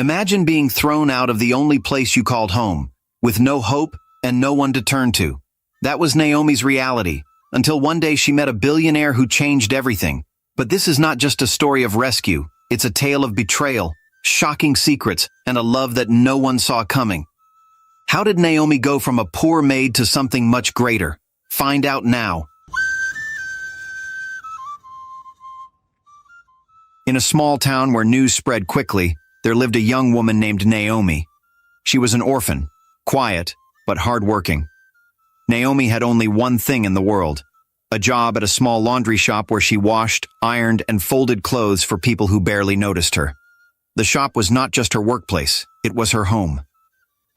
Imagine being thrown out of the only place you called home, with no hope and no one to turn to. That was Naomi's reality, until one day she met a billionaire who changed everything. But this is not just a story of rescue, it's a tale of betrayal, shocking secrets, and a love that no one saw coming. How did Naomi go from a poor maid to something much greater? Find out now. In a small town where news spread quickly, there lived a young woman named Naomi. She was an orphan, quiet, but hardworking. Naomi had only one thing in the world, a job at a small laundry shop where she washed, ironed, and folded clothes for people who barely noticed her. The shop was not just her workplace, it was her home.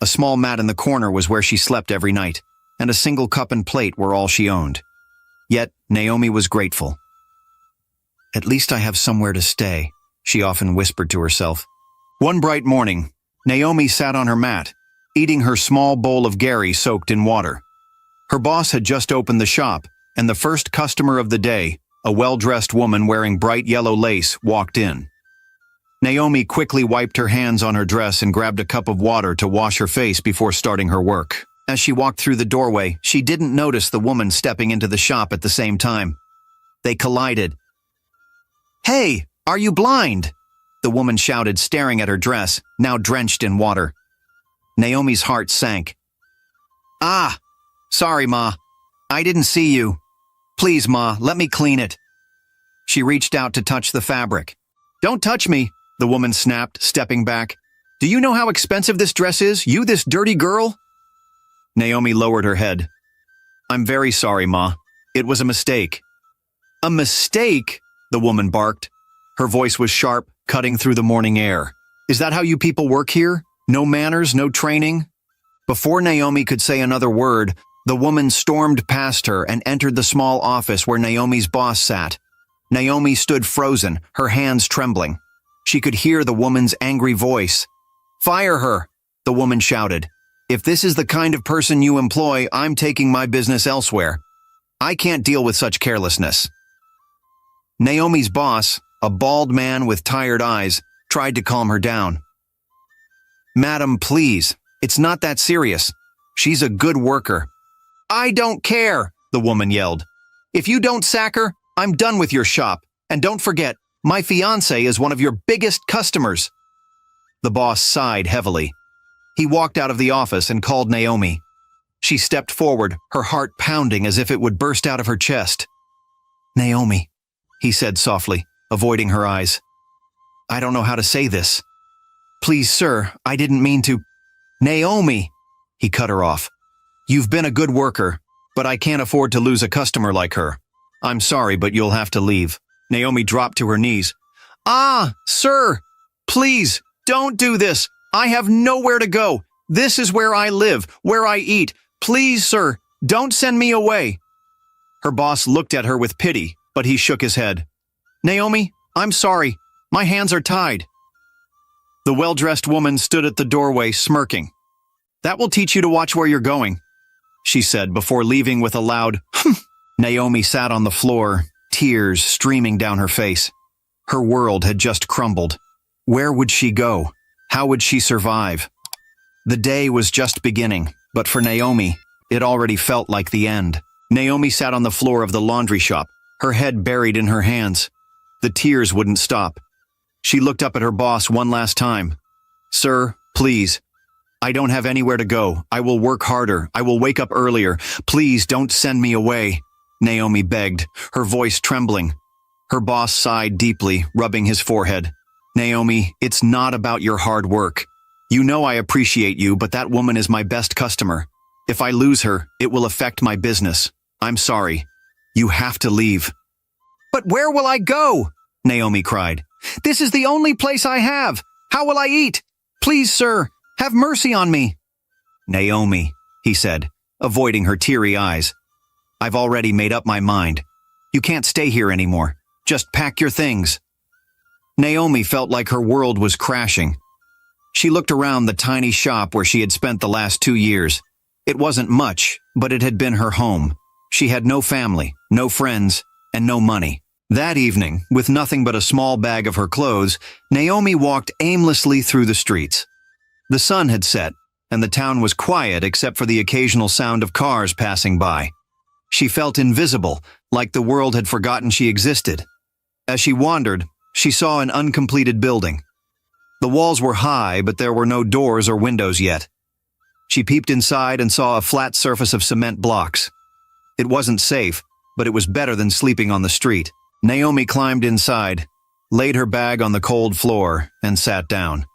A small mat in the corner was where she slept every night, and a single cup and plate were all she owned. Yet, Naomi was grateful. "At least I have somewhere to stay," she often whispered to herself. One bright morning, Naomi sat on her mat, eating her small bowl of gari soaked in water. Her boss had just opened the shop, and the first customer of the day, a well-dressed woman wearing bright yellow lace, walked in. Naomi quickly wiped her hands on her dress and grabbed a cup of water to wash her face before starting her work. As she walked through the doorway, she didn't notice the woman stepping into the shop at the same time. They collided. "Hey, are you blind?" the woman shouted, staring at her dress, now drenched in water. Naomi's heart sank. "Ah, sorry, Ma. I didn't see you. Please, Ma, let me clean it." She reached out to touch the fabric. "Don't touch me," the woman snapped, stepping back. "Do you know how expensive this dress is, you this dirty girl?" Naomi lowered her head. "I'm very sorry, Ma. It was a mistake." "A mistake?" the woman barked. Her voice was sharp, cutting through the morning air. "Is that how you people work here? No manners, no training?" Before Naomi could say another word, the woman stormed past her and entered the small office where Naomi's boss sat. Naomi stood frozen, her hands trembling. She could hear the woman's angry voice. "Fire her," the woman shouted. "If this is the kind of person you employ, I'm taking my business elsewhere. I can't deal with such carelessness." Naomi's boss, a bald man with tired eyes, tried to calm her down. "Madam, please, it's not that serious. She's a good worker." "I don't care," the woman yelled. "If you don't sack her, I'm done with your shop. And don't forget, my fiancé is one of your biggest customers." The boss sighed heavily. He walked out of the office and called Naomi. She stepped forward, her heart pounding as if it would burst out of her chest. "Naomi," he said softly, avoiding her eyes. "I don't know how to say this. Please, sir, I didn't mean to—" "Naomi," he cut her off. "You've been a good worker, but I can't afford to lose a customer like her. I'm sorry, but you'll have to leave." Naomi dropped to her knees. "Ah, sir, please, don't do this. I have nowhere to go. This is where I live, where I eat. Please, sir, don't send me away." Her boss looked at her with pity, but he shook his head. "Naomi, I'm sorry. My hands are tied." The well-dressed woman stood at the doorway, smirking. "That will teach you to watch where you're going," she said before leaving with a loud "Humph." Naomi sat on the floor, tears streaming down her face. Her world had just crumbled. Where would she go? How would she survive? The day was just beginning, but for Naomi, it already felt like the end. Naomi sat on the floor of the laundry shop, her head buried in her hands. The tears wouldn't stop. She looked up at her boss one last time. "Sir, please. I don't have anywhere to go. I will work harder. I will wake up earlier. Please don't send me away," Naomi begged, her voice trembling. Her boss sighed deeply, rubbing his forehead. "Naomi, it's not about your hard work. You know I appreciate you, but that woman is my best customer. If I lose her, it will affect my business. I'm sorry. You have to leave." "But where will I go?" Naomi cried. "This is the only place I have. How will I eat? Please, sir, have mercy on me." "Naomi," he said, avoiding her teary eyes. "I've already made up my mind. You can't stay here anymore. Just pack your things." Naomi felt like her world was crashing. She looked around the tiny shop where she had spent the last 2 years. It wasn't much, but it had been her home. She had no family, no friends, and no money. That evening, with nothing but a small bag of her clothes, Naomi walked aimlessly through the streets. The sun had set, and the town was quiet except for the occasional sound of cars passing by. She felt invisible, like the world had forgotten she existed. As she wandered, she saw an uncompleted building. The walls were high, but there were no doors or windows yet. She peeped inside and saw a flat surface of cement blocks. It wasn't safe, but it was better than sleeping on the street. Naomi climbed inside, laid her bag on the cold floor, and sat down.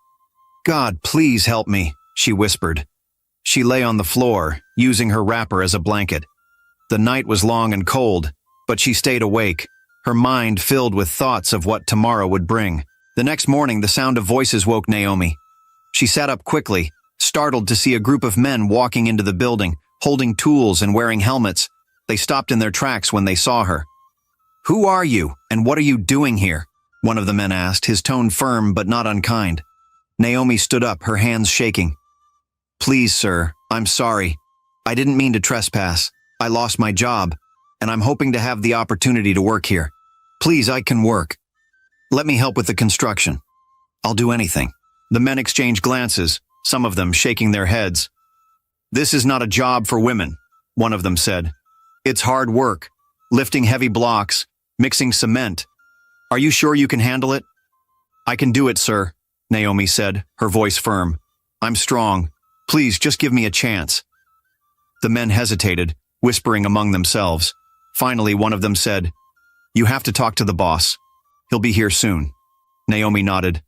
"God, please help me," she whispered. She lay on the floor, using her wrapper as a blanket. The night was long and cold, but she stayed awake, her mind filled with thoughts of what tomorrow would bring. The next morning, the sound of voices woke Naomi. She sat up quickly, startled to see a group of men walking into the building, holding tools and wearing helmets. They stopped in their tracks when they saw her. "Who are you, and what are you doing here?" one of the men asked, his tone firm but not unkind. Naomi stood up, her hands shaking. "Please, sir, I'm sorry. I didn't mean to trespass. I lost my job, and I'm hoping to have the opportunity to work here. Please, I can work. Let me help with the construction. I'll do anything." The men exchanged glances, some of them shaking their heads. "This is not a job for women," one of them said. "It's hard work, lifting heavy blocks, mixing cement. Are you sure you can handle it?" "I can do it, sir," Naomi said, her voice firm. "I'm strong. Please, just give me a chance." The men hesitated, whispering among themselves. Finally, one of them said, "You have to talk to the boss. He'll be here soon." Naomi nodded.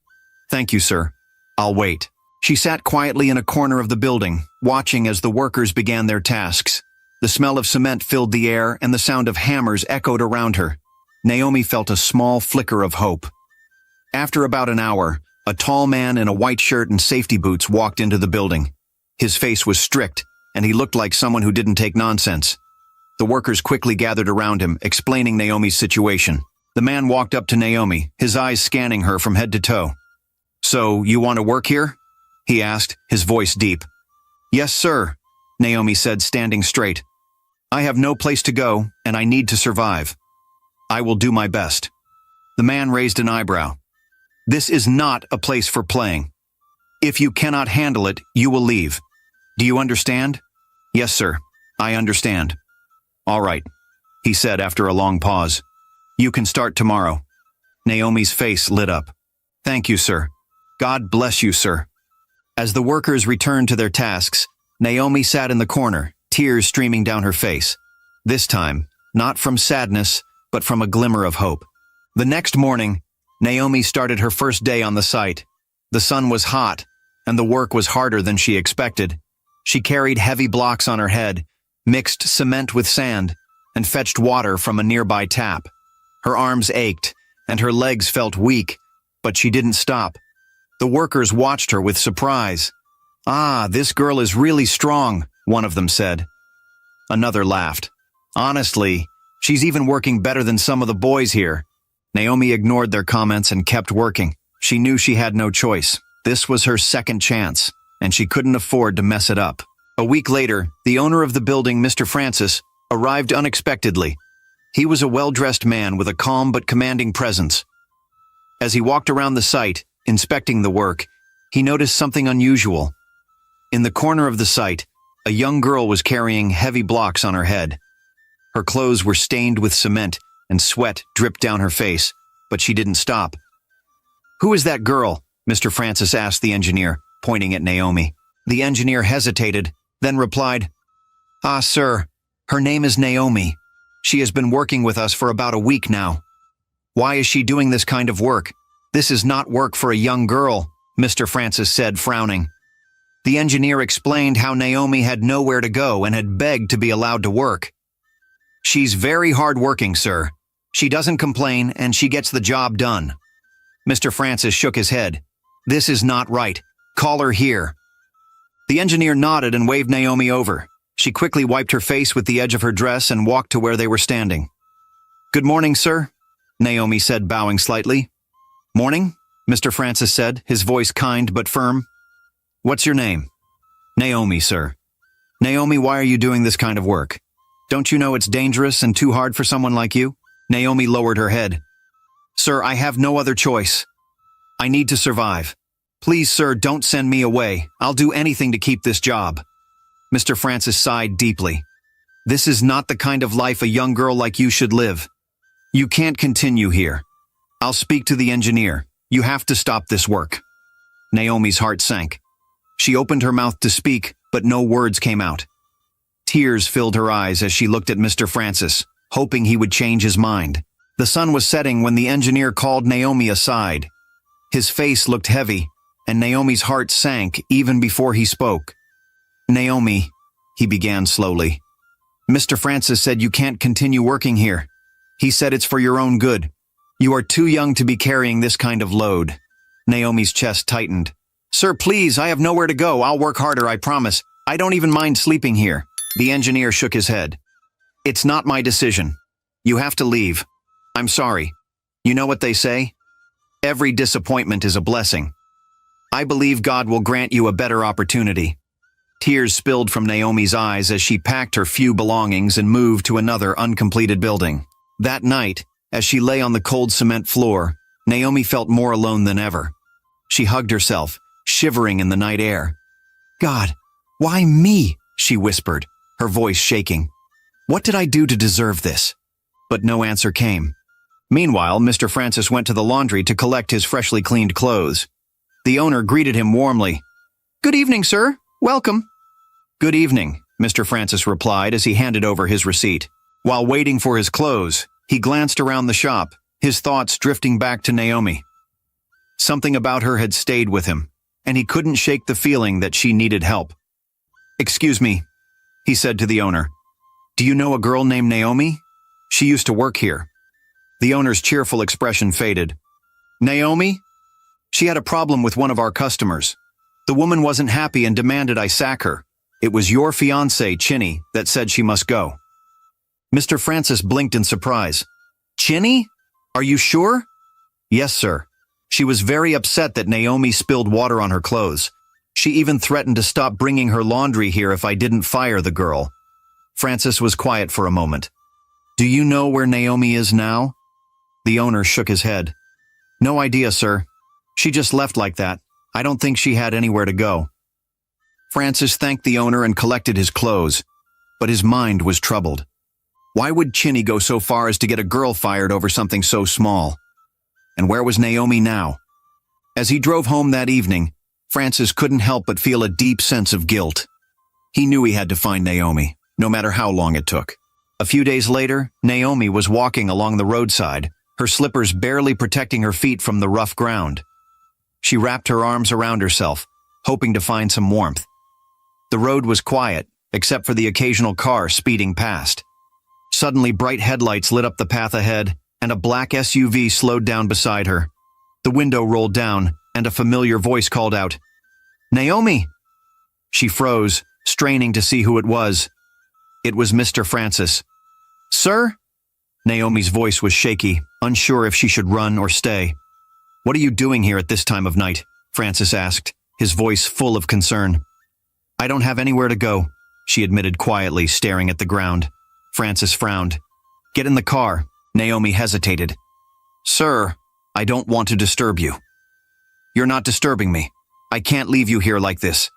"Thank you, sir. I'll wait." She sat quietly in a corner of the building, watching as the workers began their tasks. The smell of cement filled the air, and the sound of hammers echoed around her. Naomi felt a small flicker of hope. After about an hour, a tall man in a white shirt and safety boots walked into the building. His face was strict, and he looked like someone who didn't take nonsense. The workers quickly gathered around him, explaining Naomi's situation. The man walked up to Naomi, his eyes scanning her from head to toe. "So, you want to work here?" he asked, his voice deep. "Yes, sir," Naomi said, standing straight. "I have no place to go, and I need to survive. I will do my best." The man raised an eyebrow. "This is not a place for playing. If you cannot handle it, you will leave. Do you understand?" "Yes, sir, I understand." "All right," he said after a long pause. "You can start tomorrow." Naomi's face lit up. "Thank you, sir. God bless you, sir." As the workers returned to their tasks, Naomi sat in the corner, tears streaming down her face. This time, not from sadness, but from a glimmer of hope. The next morning, Naomi started her first day on the site. The sun was hot, and the work was harder than she expected. She carried heavy blocks on her head, mixed cement with sand, and fetched water from a nearby tap. Her arms ached, and her legs felt weak, but she didn't stop. The workers watched her with surprise. "Ah, this girl is really strong," one of them said. Another laughed. "Honestly, she's even working better than some of the boys here." Naomi ignored their comments and kept working. She knew she had no choice. This was her second chance, and she couldn't afford to mess it up. A week later, the owner of the building, Mr. Francis, arrived unexpectedly. He was a well-dressed man with a calm but commanding presence. As he walked around the site, inspecting the work, he noticed something unusual. In the corner of the site, a young girl was carrying heavy blocks on her head. Her clothes were stained with cement, and sweat dripped down her face, but she didn't stop. "Who is that girl?" Mr. Francis asked the engineer, pointing at Naomi. The engineer hesitated, then replied, "Ah, sir, her name is Naomi. She has been working with us for about a week now." "Why is she doing this kind of work? This is not work for a young girl," Mr. Francis said, frowning. The engineer explained how Naomi had nowhere to go and had begged to be allowed to work. "She's very hard-working, sir. She doesn't complain, and she gets the job done." Mr. Francis shook his head. "This is not right. Call her here." The engineer nodded and waved Naomi over. She quickly wiped her face with the edge of her dress and walked to where they were standing. "Good morning, sir," Naomi said, bowing slightly. "Morning," Mr. Francis said, his voice kind but firm. "What's your name?" "Naomi, sir." "Naomi, why are you doing this kind of work? Don't you know it's dangerous and too hard for someone like you?" Naomi lowered her head. Sir, I have no other choice. I need to survive. Please, sir, don't send me away. I'll do anything to keep this job. Mr. Francis sighed deeply. This is not the kind of life a young girl like you should live. You can't continue here. I'll speak to the engineer. You have to stop this work. Naomi's heart sank. She opened her mouth to speak, but no words came out. Tears filled her eyes as she looked at Mr. Francis, hoping he would change his mind. The sun was setting when the engineer called Naomi aside. His face looked heavy, and Naomi's heart sank even before he spoke. Naomi, he began slowly. Mr. Francis said you can't continue working here. He said it's for your own good. You are too young to be carrying this kind of load. Naomi's chest tightened. Sir, please, I have nowhere to go. I'll work harder, I promise. I don't even mind sleeping here. The engineer shook his head. It's not my decision. You have to leave. I'm sorry. You know what they say? Every disappointment is a blessing. I believe God will grant you a better opportunity. Tears spilled from Naomi's eyes as she packed her few belongings and moved to another uncompleted building. That night, as she lay on the cold cement floor, Naomi felt more alone than ever. She hugged herself, shivering in the night air. God, why me? She whispered, her voice shaking. What did I do to deserve this? But no answer came. Meanwhile, Mr. Francis went to the laundry to collect his freshly cleaned clothes. The owner greeted him warmly. Good evening, sir. Welcome. Good evening, Mr. Francis replied as he handed over his receipt. While waiting for his clothes, he glanced around the shop, his thoughts drifting back to Naomi. Something about her had stayed with him, and he couldn't shake the feeling that she needed help. Excuse me, he said to the owner. Do you know a girl named Naomi? She used to work here. The owner's cheerful expression faded. Naomi? She had a problem with one of our customers. The woman wasn't happy and demanded I sack her. It was your fiancé, Chinny, that said she must go. Mr. Francis blinked in surprise. Chinny? Are you sure? Yes, sir. She was very upset that Naomi spilled water on her clothes. She even threatened to stop bringing her laundry here if I didn't fire the girl. Francis was quiet for a moment. Do you know where Naomi is now? The owner shook his head. No idea, sir. She just left like that. I don't think she had anywhere to go. Francis thanked the owner and collected his clothes, but his mind was troubled. Why would Chinny go so far as to get a girl fired over something so small? And where was Naomi now? As he drove home that evening, Francis couldn't help but feel a deep sense of guilt. He knew he had to find Naomi, no matter how long it took. A few days later, Naomi was walking along the roadside, her slippers barely protecting her feet from the rough ground. She wrapped her arms around herself, hoping to find some warmth. The road was quiet, except for the occasional car speeding past. Suddenly, bright headlights lit up the path ahead, and a black SUV slowed down beside her. The window rolled down, and a familiar voice called out, Naomi! She froze, straining to see who it was. It was Mr. Francis. Sir? Naomi's voice was shaky, unsure if she should run or stay. What are you doing here at this time of night? Francis asked, his voice full of concern. I don't have anywhere to go, she admitted quietly, staring at the ground. Francis frowned. Get in the car. Naomi hesitated. Sir, I don't want to disturb you. You're not disturbing me. I can't leave you here like this.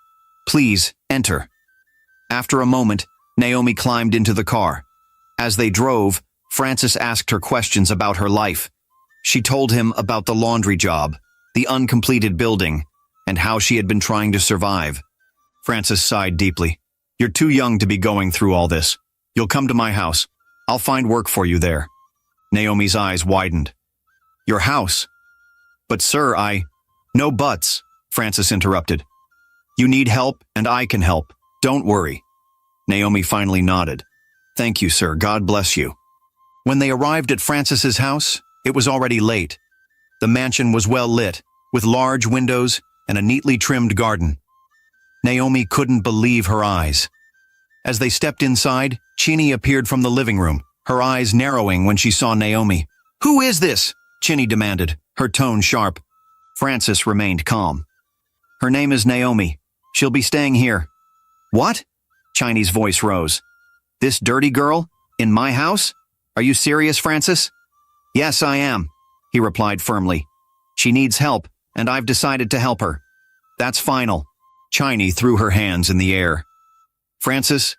Please, enter. After a moment, Naomi climbed into the car. As they drove, Francis asked her questions about her life. She told him about the laundry job, the uncompleted building, and how she had been trying to survive. Francis sighed deeply. You're too young to be going through all this. You'll come to my house. I'll find work for you there. Naomi's eyes widened. Your house? But sir, No buts, Francis interrupted. You need help, and I can help. Don't worry. Naomi finally nodded. Thank you, sir. God bless you. When they arrived at Francis's house, it was already late. The mansion was well lit, with large windows and a neatly trimmed garden. Naomi couldn't believe her eyes. As they stepped inside, Chinny appeared from the living room, her eyes narrowing when she saw Naomi. Who is this? Chinny demanded, her tone sharp. Francis remained calm. Her name is Naomi. She'll be staying here. What? Chinny's voice rose. This dirty girl? In my house? Are you serious, Francis? Yes, I am, he replied firmly. She needs help, and I've decided to help her. That's final. Chiny threw her hands in the air. Francis,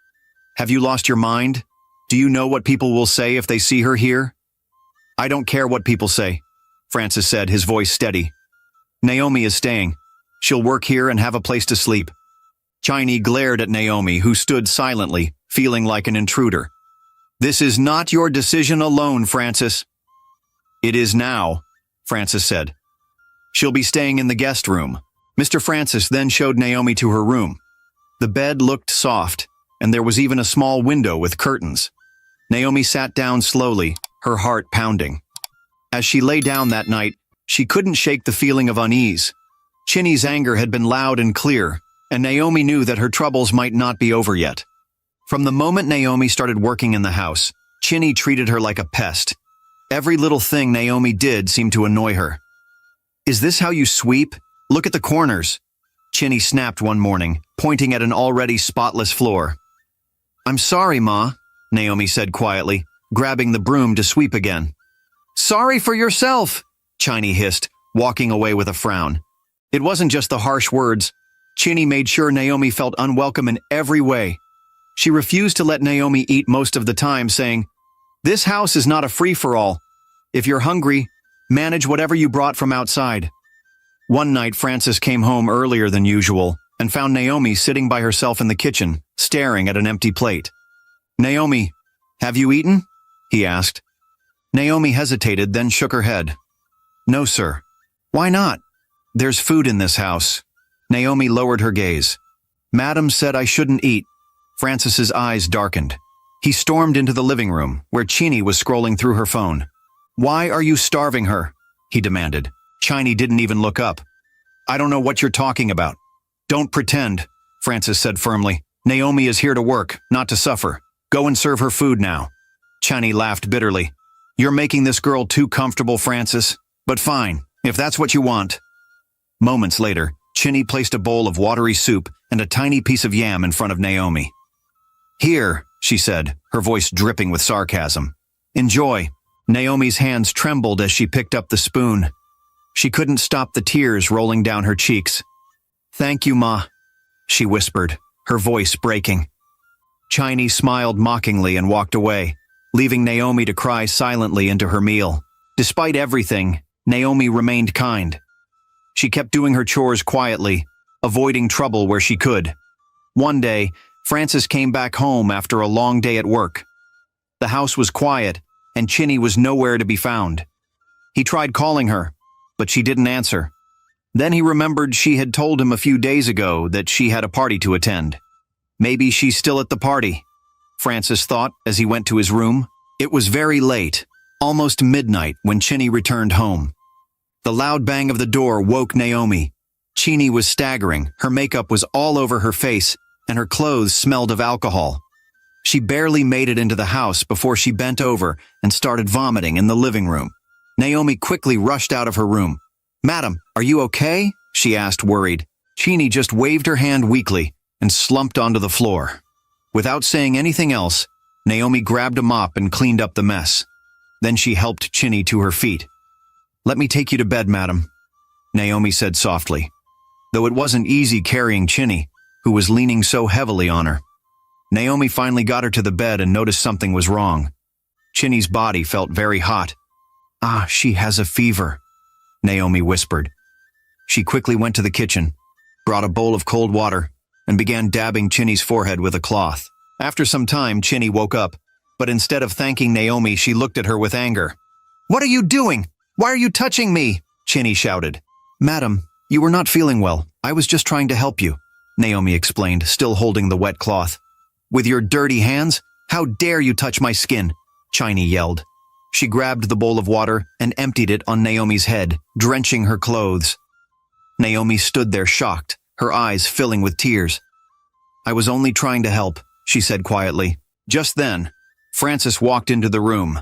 have you lost your mind? Do you know what people will say if they see her here? I don't care what people say, Francis said, his voice steady. Naomi is staying. She'll work here and have a place to sleep. Chiny glared at Naomi, who stood silently, feeling like an intruder. This is not your decision alone, Francis. It is now, Francis said. She'll be staying in the guest room. Mr. Francis then showed Naomi to her room. The bed looked soft, and there was even a small window with curtains. Naomi sat down slowly, her heart pounding. As she lay down that night, she couldn't shake the feeling of unease. Chiny's anger had been loud and clear, and Naomi knew that her troubles might not be over yet. From the moment Naomi started working in the house, Chiny treated her like a pest. Every little thing Naomi did seemed to annoy her. Is this how you sweep? Look at the corners. Chiny snapped one morning, pointing at an already spotless floor. I'm sorry, Ma, Naomi said quietly, grabbing the broom to sweep again. Sorry for yourself, Chiny hissed, walking away with a frown. It wasn't just the harsh words. Chiny made sure Naomi felt unwelcome in every way. She refused to let Naomi eat most of the time, saying, This house is not a free-for-all. If you're hungry, manage whatever you brought from outside. One night, Francis came home earlier than usual and found Naomi sitting by herself in the kitchen, staring at an empty plate. Naomi, have you eaten? He asked. Naomi hesitated, then shook her head. No, sir. Why not? There's food in this house. Naomi lowered her gaze. Madam said I shouldn't eat. Francis's eyes darkened. He stormed into the living room, where Chiny was scrolling through her phone. Why are you starving her? He demanded. Chiny didn't even look up. I don't know what you're talking about. Don't pretend, Francis said firmly. Naomi is here to work, not to suffer. Go and serve her food now. Chiny laughed bitterly. You're making this girl too comfortable, Francis. But fine, if that's what you want. Moments later, Chiny placed a bowl of watery soup and a tiny piece of yam in front of Naomi. Here, she said, her voice dripping with sarcasm. Enjoy. Naomi's hands trembled as she picked up the spoon. She couldn't stop the tears rolling down her cheeks. Thank you, Ma, she whispered, her voice breaking. Chiny smiled mockingly and walked away, leaving Naomi to cry silently into her meal. Despite everything, Naomi remained kind. She kept doing her chores quietly, avoiding trouble where she could. One day, Francis came back home after a long day at work. The house was quiet, and Chiny was nowhere to be found. He tried calling her, but she didn't answer. Then he remembered she had told him a few days ago that she had a party to attend. Maybe she's still at the party, Francis thought as he went to his room. It was very late, almost midnight, when Chiny returned home. The loud bang of the door woke Naomi. Chiny was staggering, her makeup was all over her face, and her clothes smelled of alcohol. She barely made it into the house before she bent over and started vomiting in the living room. Naomi quickly rushed out of her room. Madam, are you okay? She asked, worried. Chiny just waved her hand weakly and slumped onto the floor. Without saying anything else, Naomi grabbed a mop and cleaned up the mess. Then she helped Chiny to her feet. Let me take you to bed, madam, Naomi said softly, though it wasn't easy carrying Chiny, who was leaning so heavily on her. Naomi finally got her to the bed and noticed something was wrong. Chiny's body felt very hot. Ah, she has a fever, Naomi whispered. She quickly went to the kitchen, brought a bowl of cold water, and began dabbing Chiny's forehead with a cloth. After some time, Chiny woke up, but instead of thanking Naomi, she looked at her with anger. What are you doing? Why are you touching me? Chiny shouted. Madam, you were not feeling well. I was just trying to help you, Naomi explained, still holding the wet cloth. With your dirty hands? How dare you touch my skin? Chiny yelled. She grabbed the bowl of water and emptied it on Naomi's head, drenching her clothes. Naomi stood there shocked, her eyes filling with tears. I was only trying to help, she said quietly. Just then, Francis walked into the room.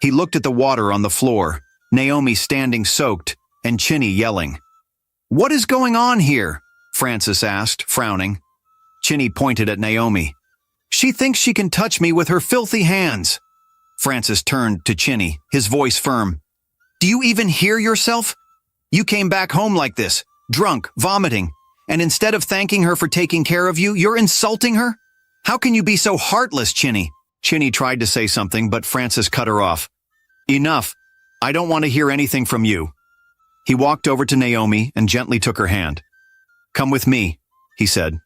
He looked at the water on the floor, Naomi standing soaked, and Chiny yelling. What is going on here? Francis asked, frowning. Chiny pointed at Naomi. She thinks she can touch me with her filthy hands. Francis turned to Chiny, his voice firm. Do you even hear yourself? You came back home like this, drunk, vomiting, and instead of thanking her for taking care of you, you're insulting her? How can you be so heartless, Chinny? Chinny tried to say something, but Francis cut her off. Enough. I don't want to hear anything from you. He walked over to Naomi and gently took her hand. Come with me, he said.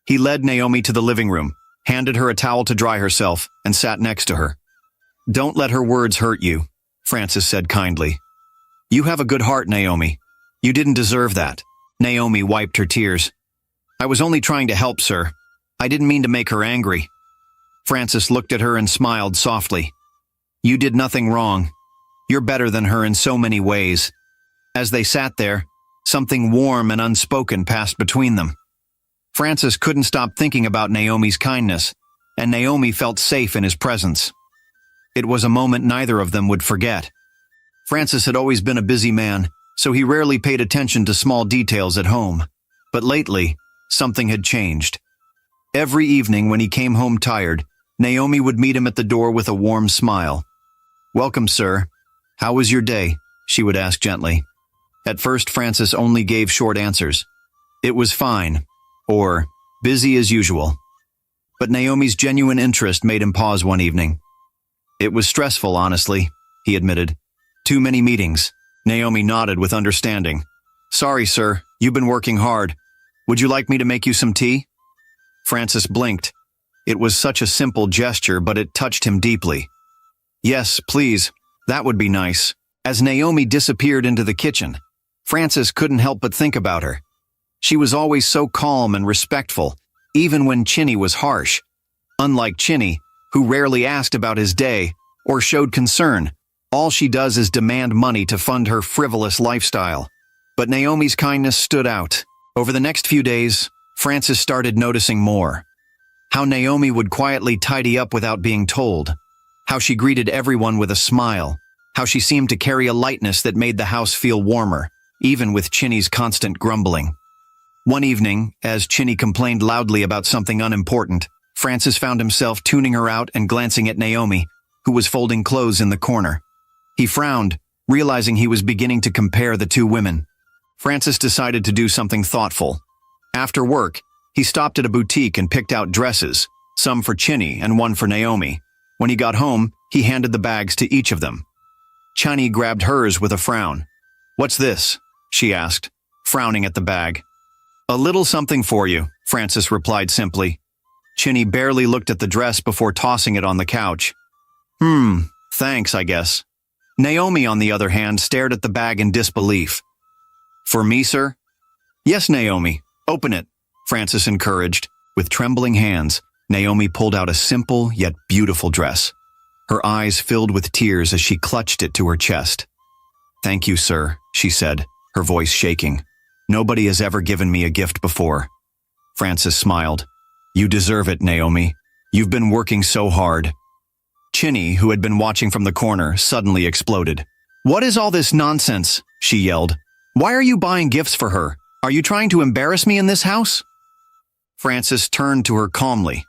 He led Naomi to the living room, handed her a towel to dry herself, and sat next to her. Don't let her words hurt you, Francis said kindly. You have a good heart, Naomi. You didn't deserve that. Naomi wiped her tears. I was only trying to help, sir. I didn't mean to make her angry. Francis looked at her and smiled softly. You did nothing wrong. You're better than her in so many ways. As they sat there, something warm and unspoken passed between them. Francis couldn't stop thinking about Naomi's kindness, and Naomi felt safe in his presence. It was a moment neither of them would forget. Francis had always been a busy man, so he rarely paid attention to small details at home. But lately, something had changed. Every evening when he came home tired, Naomi would meet him at the door with a warm smile. Welcome, sir. How was your day? She would ask gently. At first, Francis only gave short answers. It was fine, or busy as usual. But Naomi's genuine interest made him pause one evening. It was stressful, honestly, he admitted. Too many meetings. Naomi nodded with understanding. Sorry, sir, you've been working hard. Would you like me to make you some tea? Francis blinked. It was such a simple gesture, but it touched him deeply. Yes, please, that would be nice. As Naomi disappeared into the kitchen, Francis couldn't help but think about her. She was always so calm and respectful, even when Chinny was harsh. Unlike Chinny, who rarely asked about his day or showed concern, all she does is demand money to fund her frivolous lifestyle. But Naomi's kindness stood out. Over the next few days, Francis started noticing more. How Naomi would quietly tidy up without being told. How she greeted everyone with a smile. How she seemed to carry a lightness that made the house feel warmer, even with Chinny's constant grumbling. One evening, as Chinny complained loudly about something unimportant, Francis found himself tuning her out and glancing at Naomi, who was folding clothes in the corner. He frowned, realizing he was beginning to compare the two women. Francis decided to do something thoughtful. After work, he stopped at a boutique and picked out dresses, some for Chinny and one for Naomi. When he got home, he handed the bags to each of them. Chinny grabbed hers with a frown. What's this? She asked, frowning at the bag. A little something for you, Francis replied simply. Chinny barely looked at the dress before tossing it on the couch. Thanks, I guess. Naomi, on the other hand, stared at the bag in disbelief. For me, sir? Yes, Naomi. Open it, Francis encouraged. With trembling hands, Naomi pulled out a simple yet beautiful dress. Her eyes filled with tears as she clutched it to her chest. Thank you, sir, she said, her voice shaking. Nobody has ever given me a gift before. Francis smiled. You deserve it, Naomi. You've been working so hard. Chinny, who had been watching from the corner, suddenly exploded. What is all this nonsense? She yelled. Why are you buying gifts for her? Are you trying to embarrass me in this house? Francis turned to her calmly.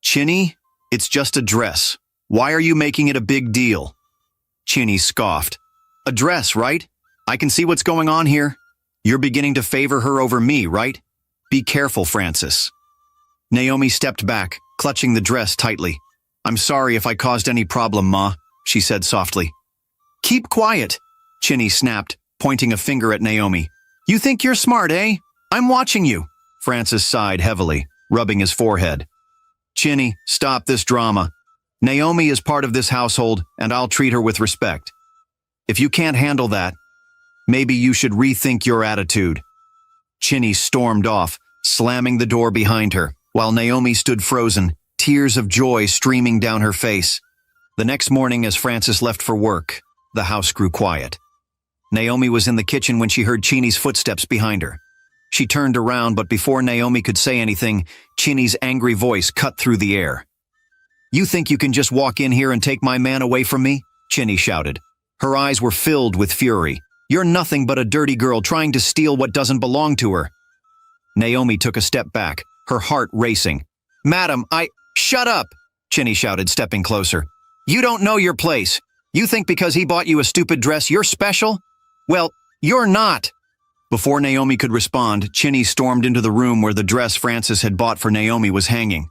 Chinny, it's just a dress. Why are you making it a big deal? Chinny scoffed. A dress, right? I can see what's going on here. You're beginning to favor her over me, right? Be careful, Francis. Naomi stepped back, clutching the dress tightly. I'm sorry if I caused any problem, Ma, she said softly. Keep quiet, Chinny snapped, pointing a finger at Naomi. You think you're smart, eh? I'm watching you. Francis sighed heavily, rubbing his forehead. Chinny, stop this drama. Naomi is part of this household, and I'll treat her with respect. If you can't handle that, maybe you should rethink your attitude. Chinny stormed off, slamming the door behind her, while Naomi stood frozen, tears of joy streaming down her face. The next morning, as Francis left for work, the house grew quiet. Naomi was in the kitchen when she heard Chinny's footsteps behind her. She turned around, but before Naomi could say anything, Chinny's angry voice cut through the air. You think you can just walk in here and take my man away from me? Chinny shouted. Her eyes were filled with fury. You're nothing but a dirty girl trying to steal what doesn't belong to her. Naomi took a step back, her heart racing. Madam, Shut up, Chinny shouted, stepping closer. You don't know your place. You think because he bought you a stupid dress you're special? Well, you're not. Before Naomi could respond, Chinny stormed into the room where the dress Frances had bought for Naomi was hanging.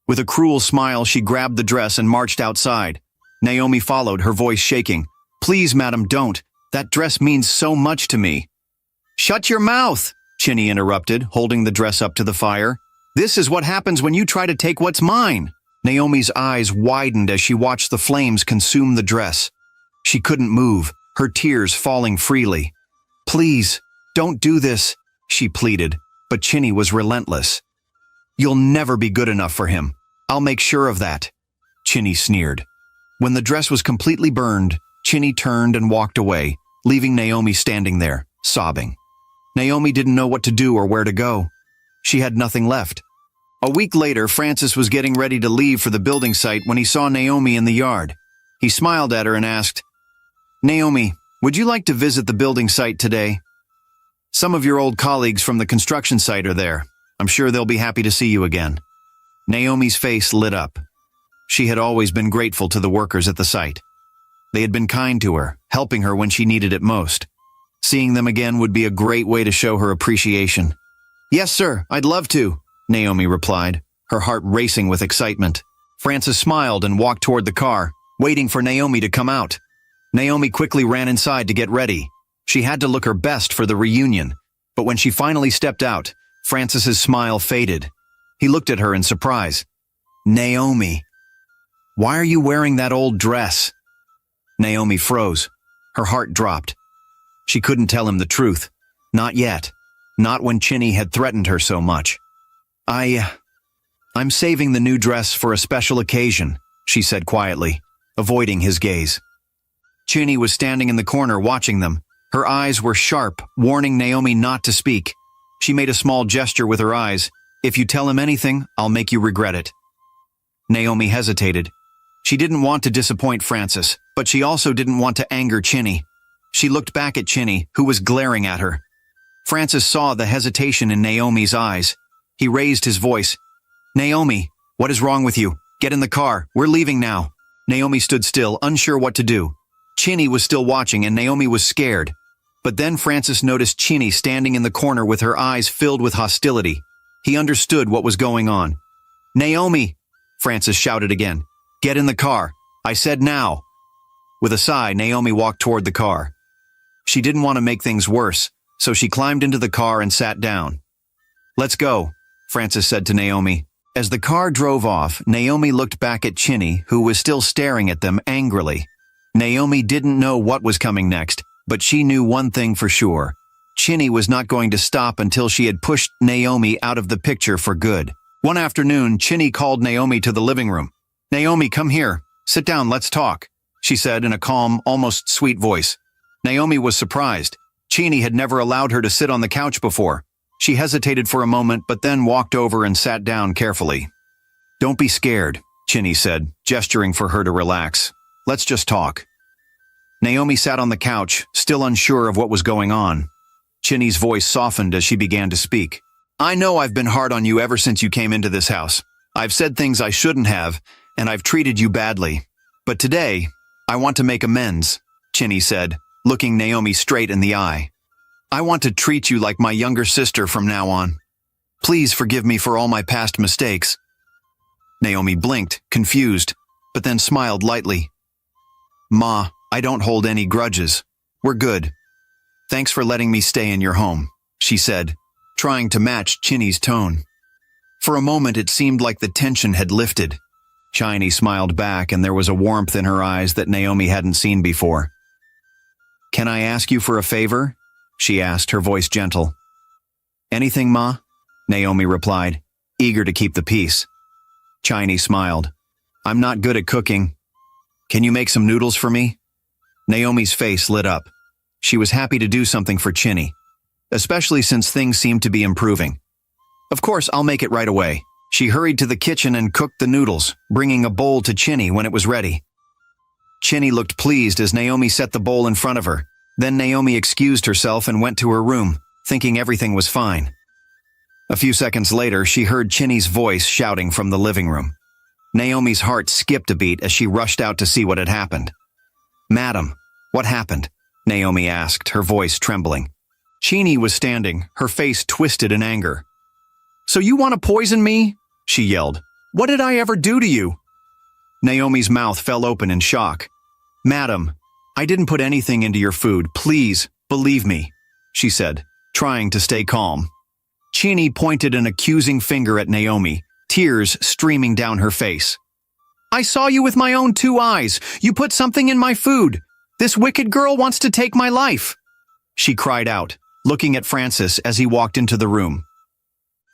With a cruel smile, she grabbed the dress and marched outside. Naomi followed, her voice shaking. Please, madam, don't. That dress means so much to me. Shut your mouth, Chinny interrupted, holding the dress up to the fire. This is what happens when you try to take what's mine. Naomi's eyes widened as she watched the flames consume the dress. She couldn't move, her tears falling freely. Please, don't do this, she pleaded, but Chinny was relentless. You'll never be good enough for him. I'll make sure of that, Chinny sneered. When the dress was completely burned, Chinny turned and walked away, leaving Naomi standing there, sobbing. Naomi didn't know what to do or where to go. She had nothing left. A week later, Francis was getting ready to leave for the building site when he saw Naomi in the yard. He smiled at her and asked, Naomi, would you like to visit the building site today? Some of your old colleagues from the construction site are there. I'm sure they'll be happy to see you again. Naomi's face lit up. She had always been grateful to the workers at the site. They had been kind to her, helping her when she needed it most. Seeing them again would be a great way to show her appreciation. Yes, sir, I'd love to, Naomi replied, her heart racing with excitement. Francis smiled and walked toward the car, waiting for Naomi to come out. Naomi quickly ran inside to get ready. She had to look her best for the reunion, but when she finally stepped out, Francis's smile faded. He looked at her in surprise. Naomi, why are you wearing that old dress? Naomi froze. Her heart dropped. She couldn't tell him the truth. Not yet. Not when Chinny had threatened her so much. I'm saving the new dress for a special occasion, she said quietly, avoiding his gaze. Chinny was standing in the corner watching them. Her eyes were sharp, warning Naomi not to speak. She made a small gesture with her eyes. If you tell him anything, I'll make you regret it. Naomi hesitated. She didn't want to disappoint Francis, but she also didn't want to anger Chinny. She looked back at Chinny, who was glaring at her. Francis saw the hesitation in Naomi's eyes. He raised his voice. Naomi, what is wrong with you? Get in the car. We're leaving now. Naomi stood still, unsure what to do. Chinny was still watching and Naomi was scared. But then Francis noticed Chinny standing in the corner with her eyes filled with hostility. He understood what was going on. Naomi, Francis shouted again. Get in the car. I said now. With a sigh, Naomi walked toward the car. She didn't want to make things worse, so she climbed into the car and sat down. Let's go, Francis said to Naomi. As the car drove off, Naomi looked back at Chinny, who was still staring at them angrily. Naomi didn't know what was coming next, but she knew one thing for sure. Chinny was not going to stop until she had pushed Naomi out of the picture for good. One afternoon, Chinny called Naomi to the living room. Naomi, come here. Sit down, let's talk, she said in a calm, almost sweet voice. Naomi was surprised. Chinny had never allowed her to sit on the couch before. She hesitated for a moment, but then walked over and sat down carefully. Don't be scared, Chinny said, gesturing for her to relax. Let's just talk. Naomi sat on the couch, still unsure of what was going on. Chinny's voice softened as she began to speak. I know I've been hard on you ever since you came into this house. I've said things I shouldn't have, and I've treated you badly. But today, I want to make amends, Chinny said, looking Naomi straight in the eye. I want to treat you like my younger sister from now on. Please forgive me for all my past mistakes. Naomi blinked, confused, but then smiled lightly. Ma, I don't hold any grudges. We're good. Thanks for letting me stay in your home, she said, trying to match Chinny's tone. For a moment it seemed like the tension had lifted. Chinny smiled back and there was a warmth in her eyes that Naomi hadn't seen before. Can I ask you for a favor? She asked, her voice gentle. Anything, Ma? Naomi replied, eager to keep the peace. Chinny smiled. I'm not good at cooking. Can you make some noodles for me? Naomi's face lit up. She was happy to do something for Chinny, especially since things seemed to be improving. Of course, I'll make it right away. She hurried to the kitchen and cooked the noodles, bringing a bowl to Chinny when it was ready. Chinny looked pleased as Naomi set the bowl in front of her. Then Naomi excused herself and went to her room, thinking everything was fine. A few seconds later, she heard Chinny's voice shouting from the living room. Naomi's heart skipped a beat as she rushed out to see what had happened. Madam, what happened? Naomi asked, her voice trembling. Chini was standing, her face twisted in anger. So you want to poison me? She yelled. What did I ever do to you? Naomi's mouth fell open in shock. Madam, I didn't put anything into your food. Please, believe me, she said, trying to stay calm. Chini pointed an accusing finger at Naomi, tears streaming down her face. I saw you with my own 2 eyes. You put something in my food. This wicked girl wants to take my life, she cried out, looking at Francis as he walked into the room.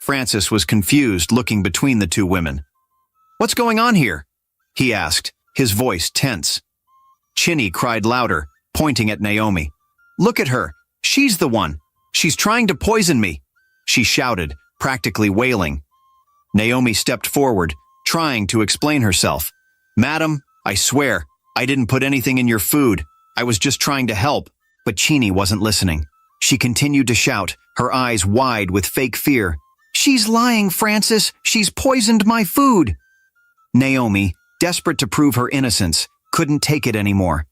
Francis was confused, looking between the 2 women. What's going on here? He asked, his voice tense. Chini cried louder, pointing at Naomi. Look at her. She's the one. She's trying to poison me, she shouted, practically wailing. Naomi stepped forward, trying to explain herself. Madam, I swear, I didn't put anything in your food. I was just trying to help. But Chini wasn't listening. She continued to shout, her eyes wide with fake fear. She's lying, Francis. She's poisoned my food. Naomi, desperate to prove her innocence, couldn't take it anymore.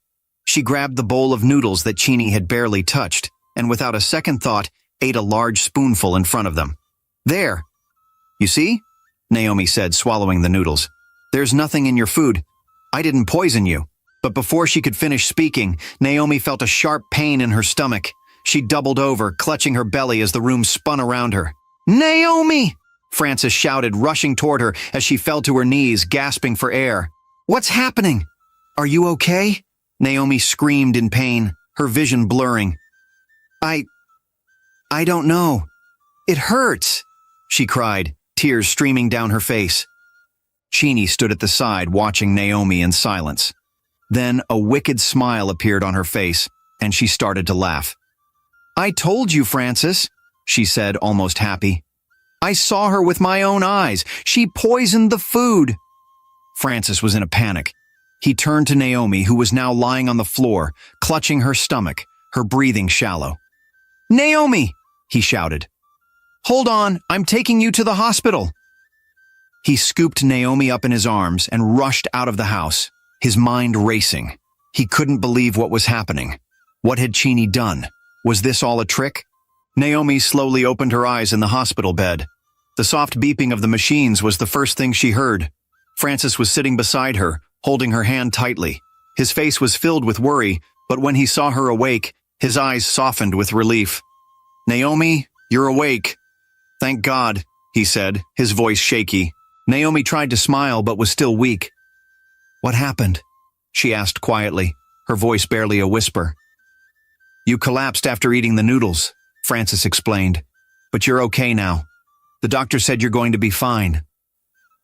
She grabbed the bowl of noodles that Chini had barely touched, and without a second thought, ate a large spoonful in front of them. There. You see? Naomi said, swallowing the noodles. There's nothing in your food. I didn't poison you. But before she could finish speaking, Naomi felt a sharp pain in her stomach. She doubled over, clutching her belly as the room spun around her. Naomi! Francis shouted, rushing toward her as she fell to her knees, gasping for air. What's happening? Are you okay? Naomi screamed in pain, her vision blurring. I don't know. It hurts, she cried, tears streaming down her face. Chini stood at the side, watching Naomi in silence. Then a wicked smile appeared on her face, and she started to laugh. I told you, Francis, she said, almost happy. I saw her with my own eyes. She poisoned the food. Francis was in a panic. He turned to Naomi, who was now lying on the floor, clutching her stomach, her breathing shallow. Naomi, he shouted. Hold on, I'm taking you to the hospital. He scooped Naomi up in his arms and rushed out of the house, his mind racing. He couldn't believe what was happening. What had Chini done? Was this all a trick? Naomi slowly opened her eyes in the hospital bed. The soft beeping of the machines was the first thing she heard. Francis was sitting beside her, holding her hand tightly. His face was filled with worry, but when he saw her awake, his eyes softened with relief. Naomi, you're awake. Thank God, he said, his voice shaky. Naomi tried to smile but was still weak. What happened? She asked quietly, her voice barely a whisper. You collapsed after eating the noodles, Francis explained. But you're okay now. The doctor said you're going to be fine.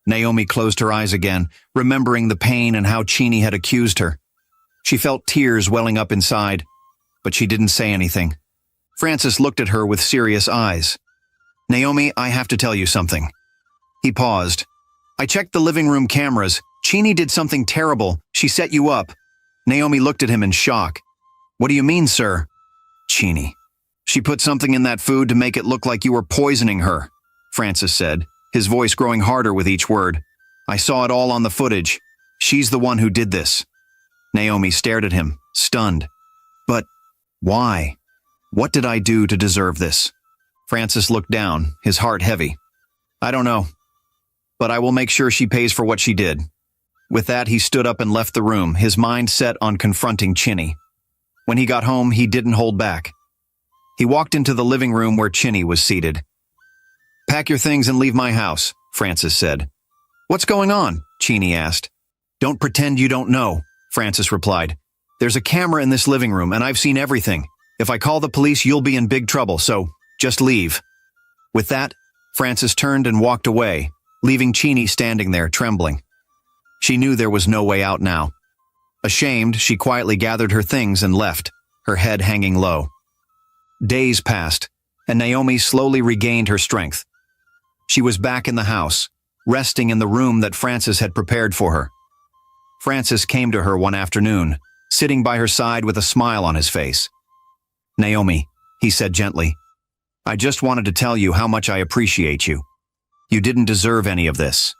Naomi closed her eyes again, remembering the pain and how Chini had accused her. She felt tears welling up inside, but she didn't say anything. Francis looked at her with serious eyes. Naomi, I have to tell you something. He paused. I checked the living room cameras. Chini did something terrible. She set you up. Naomi looked at him in shock. What do you mean, sir? Chini. She put something in that food to make it look like you were poisoning her, Francis said, his voice growing harder with each word. I saw it all on the footage. She's the one who did this. Naomi stared at him, stunned. But why? What did I do to deserve this? Francis looked down, his heart heavy. I don't know, but I will make sure she pays for what she did. With that, he stood up and left the room, his mind set on confronting Chini. When he got home, he didn't hold back. He walked into the living room where Chini was seated. Pack your things and leave my house, Francis said. What's going on? Chini asked. Don't pretend you don't know, Francis replied. There's a camera in this living room and I've seen everything. If I call the police, you'll be in big trouble, so just leave. With that, Francis turned and walked away, leaving Chini standing there trembling. She knew there was no way out now. Ashamed, she quietly gathered her things and left, her head hanging low. Days passed, and Naomi slowly regained her strength. She was back in the house, resting in the room that Francis had prepared for her. Francis came to her one afternoon, sitting by her side with a smile on his face. Naomi, he said gently, I just wanted to tell you how much I appreciate you. You didn't deserve any of this.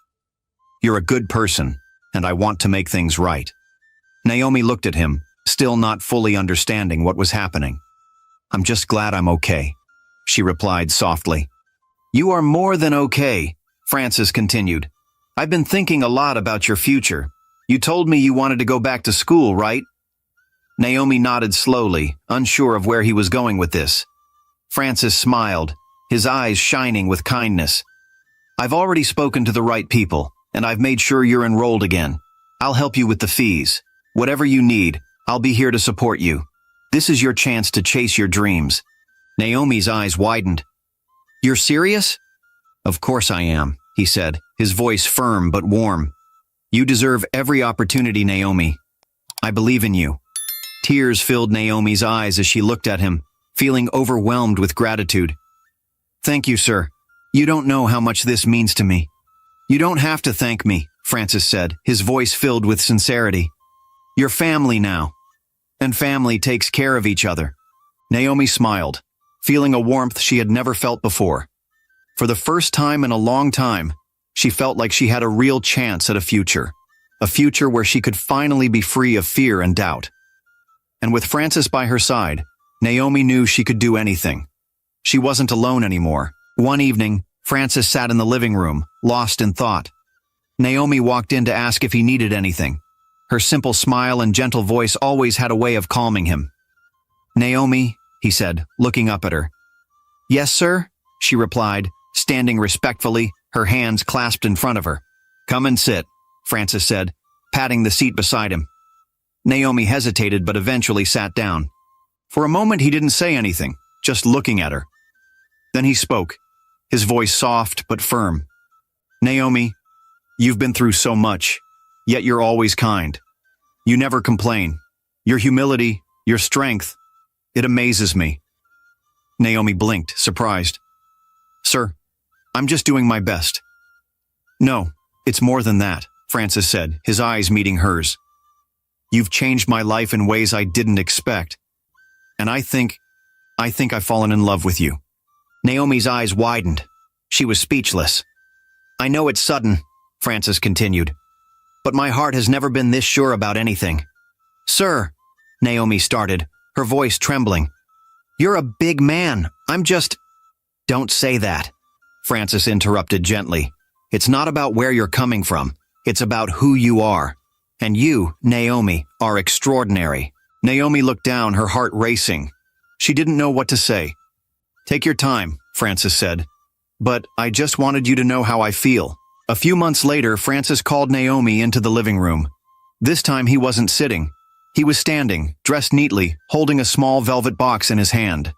You're a good person, and I want to make things right. Naomi looked at him, still not fully understanding what was happening. "I'm just glad I'm okay," she replied softly. "You are more than okay," Francis continued. "I've been thinking a lot about your future. You told me you wanted to go back to school, right?" Naomi nodded slowly, unsure of where he was going with this. Francis smiled, his eyes shining with kindness. "I've already spoken to the right people, and I've made sure you're enrolled again. I'll help you with the fees. Whatever you need, I'll be here to support you. This is your chance to chase your dreams." Naomi's eyes widened. "You're serious?" "Of course I am," he said, his voice firm but warm. "You deserve every opportunity, Naomi. I believe in you." Tears filled Naomi's eyes as she looked at him, feeling overwhelmed with gratitude. "Thank you, sir. You don't know how much this means to me." "You don't have to thank me," Francis said, his voice filled with sincerity. "You're family now, and family takes care of each other." Naomi smiled, feeling a warmth she had never felt before. For the first time in a long time, she felt like she had a real chance at a future where she could finally be free of fear and doubt. And with Francis by her side, Naomi knew she could do anything. She wasn't alone anymore. One evening, Francis sat in the living room, lost in thought. Naomi walked in to ask if he needed anything. Her simple smile and gentle voice always had a way of calming him. "Naomi," he said, looking up at her. "Yes, sir," she replied, standing respectfully, her hands clasped in front of her. "Come and sit," Francis said, patting the seat beside him. Naomi hesitated but eventually sat down. For a moment he didn't say anything, just looking at her. Then he spoke, his voice soft but firm. "Naomi, you've been through so much, yet you're always kind. You never complain. Your humility, your strength, it amazes me." Naomi blinked, surprised. "Sir, I'm just doing my best." "No, it's more than that," Francis said, his eyes meeting hers. "You've changed my life in ways I didn't expect. And I think I've fallen in love with you." Naomi's eyes widened. She was speechless. "I know it's sudden," Francis continued, "but my heart has never been this sure about anything." "Sir," Naomi started, her voice trembling. "You're a big man. I'm just—" "Don't say that," Francis interrupted gently. "It's not about where you're coming from. It's about who you are. And you, Naomi, are extraordinary." Naomi looked down, her heart racing. She didn't know what to say. "Take your time," Francis said. "But I just wanted you to know how I feel." A few months later, Francis called Naomi into the living room. This time he wasn't sitting. He was standing, dressed neatly, holding a small velvet box in his hand.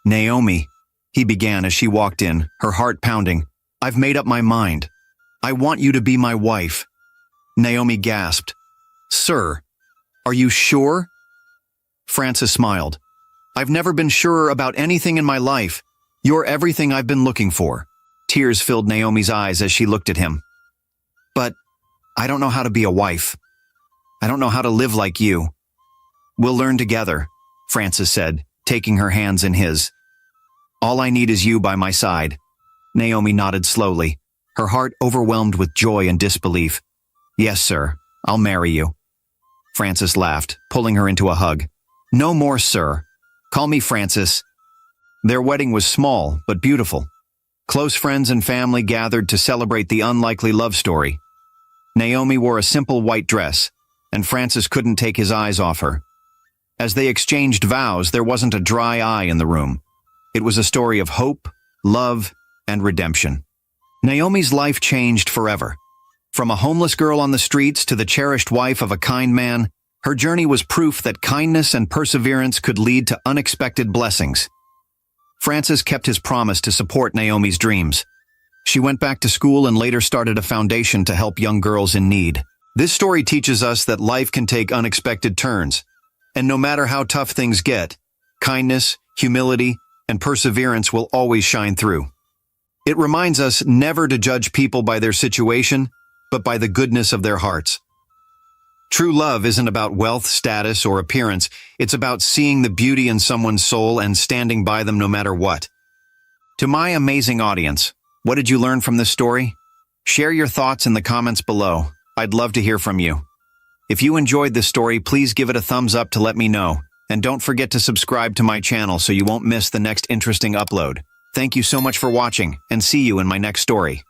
"Naomi," he began as she walked in, her heart pounding, "I've made up my mind. I want you to be my wife." Naomi gasped. "Sir, are you sure?" Francis smiled. "I've never been surer about anything in my life. You're everything I've been looking for." Tears filled Naomi's eyes as she looked at him. "But I don't know how to be a wife. I don't know how to live like you." "We'll learn together," Francis said, taking her hands in his. "All I need is you by my side." Naomi nodded slowly, her heart overwhelmed with joy and disbelief. "Yes, sir, I'll marry you." Francis laughed, pulling her into a hug. "No more, sir. Call me Francis." Their wedding was small but beautiful. Close friends and family gathered to celebrate the unlikely love story. Naomi wore a simple white dress, and Francis couldn't take his eyes off her. As they exchanged vows, there wasn't a dry eye in the room. It was a story of hope, love, and redemption. Naomi's life changed forever. From a homeless girl on the streets to the cherished wife of a kind man, her journey was proof that kindness and perseverance could lead to unexpected blessings. Francis kept his promise to support Naomi's dreams. She went back to school and later started a foundation to help young girls in need. This story teaches us that life can take unexpected turns, and no matter how tough things get, kindness, humility, and perseverance will always shine through. It reminds us never to judge people by their situation, but by the goodness of their hearts. True love isn't about wealth, status, or appearance. It's about seeing the beauty in someone's soul and standing by them no matter what. To my amazing audience, what did you learn from this story? Share your thoughts in the comments below. I'd love to hear from you. If you enjoyed this story, please give it a thumbs up to let me know. And don't forget to subscribe to my channel so you won't miss the next interesting upload. Thank you so much for watching, and see you in my next story.